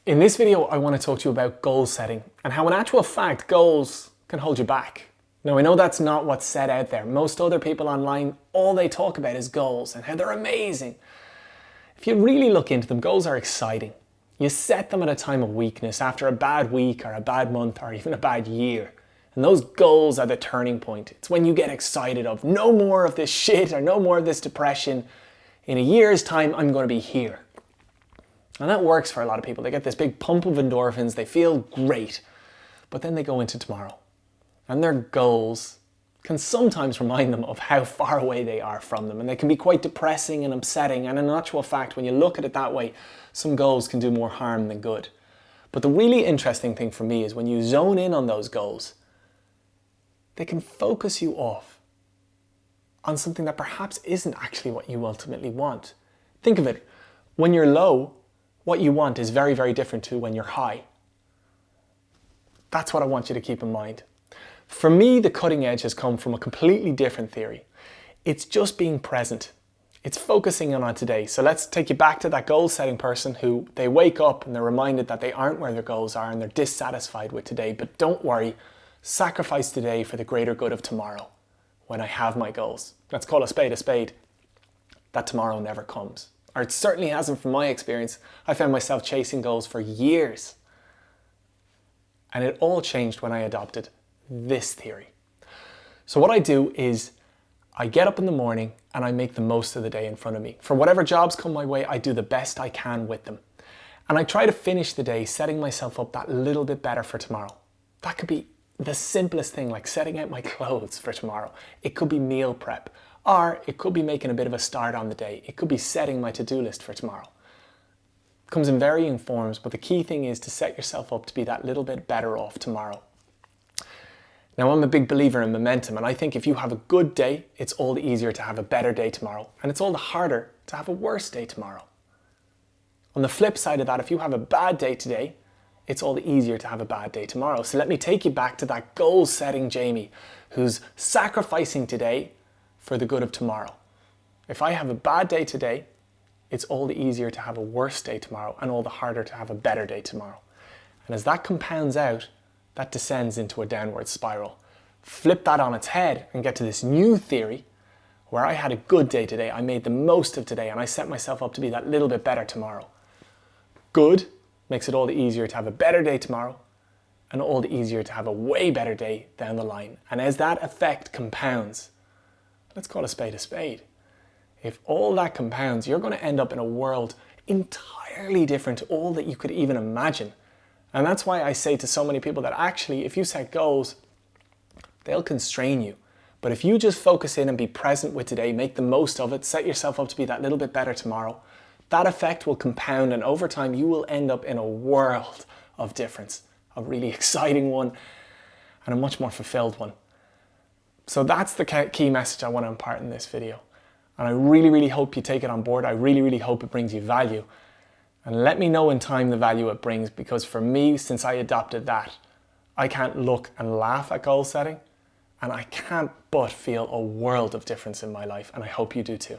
In this video, I want to talk to you about goal setting and how in actual fact, goals can hold you back. Now, I know that's not what's said out there. Most other people online, all they talk about is goals and how they're amazing. If you really look into them, goals are exciting. You set them at a time of weakness after a bad week or a bad month or even a bad year. And those goals are the turning point. It's when you get excited of no more of this shit or no more of this depression. In a year's time, I'm going to be here. And that works for a lot of people. They get this big pump of endorphins, they feel great, but then they go into tomorrow. And their goals can sometimes remind them of how far away they are from them. And they can be quite depressing and upsetting. And in actual fact, when you look at it that way, some goals can do more harm than good. But the really interesting thing for me is when you zone in on those goals, they can focus you off on something that perhaps isn't actually what you ultimately want. Think of it, when you're low, what you want is very, very different to when you're high. That's what I want you to keep in mind. For me, the cutting edge has come from a completely different theory. It's just being present. It's focusing in on today. So let's take you back to that goal setting person who they wake up and they're reminded that they aren't where their goals are and they're dissatisfied with today. But don't worry, sacrifice today for the greater good of tomorrow when I have my goals. Let's call a spade a spade. That tomorrow never comes. Or it certainly hasn't from my experience. I found myself chasing goals for years. And it all changed when I adopted this theory. So what I do is I get up in the morning and I make the most of the day in front of me. For whatever jobs come my way, I do the best I can with them. And I try to finish the day setting myself up that little bit better for tomorrow. That could be the simplest thing, like setting out my clothes for tomorrow. It could be meal prep. Or it could be making a bit of a start on the day. It could be setting my to-do list for tomorrow. It comes in varying forms, but the key thing is to set yourself up to be that little bit better off tomorrow. Now, I'm a big believer in momentum, and I think if you have a good day, it's all the easier to have a better day tomorrow, and it's all the harder to have a worse day tomorrow. On the flip side of that, if you have a bad day today, it's all the easier to have a bad day tomorrow. So let me take you back to that goal-setting Jamie, who's sacrificing today for the good of tomorrow. If I have a bad day today, it's all the easier to have a worse day tomorrow and all the harder to have a better day tomorrow. And as that compounds out, that descends into a downward spiral. Flip that on its head and get to this new theory where I had a good day today, I made the most of today and I set myself up to be that little bit better tomorrow. Good makes it all the easier to have a better day tomorrow and all the easier to have a way better day down the line. And as that effect compounds, let's call a spade a spade. If all that compounds, you're going to end up in a world entirely different to all that you could even imagine. And that's why I say to so many people that actually, if you set goals, they'll constrain you. But if you just focus in and be present with today, make the most of it, set yourself up to be that little bit better tomorrow, that effect will compound and over time you will end up in a world of difference, a really exciting one and a much more fulfilled one. So that's the key message I want to impart in this video. And I really, really hope you take it on board. I really, really hope it brings you value. And let me know in time the value it brings, because for me, since I adopted that, I can't look and laugh at goal setting, and I can't but feel a world of difference in my life, and I hope you do too.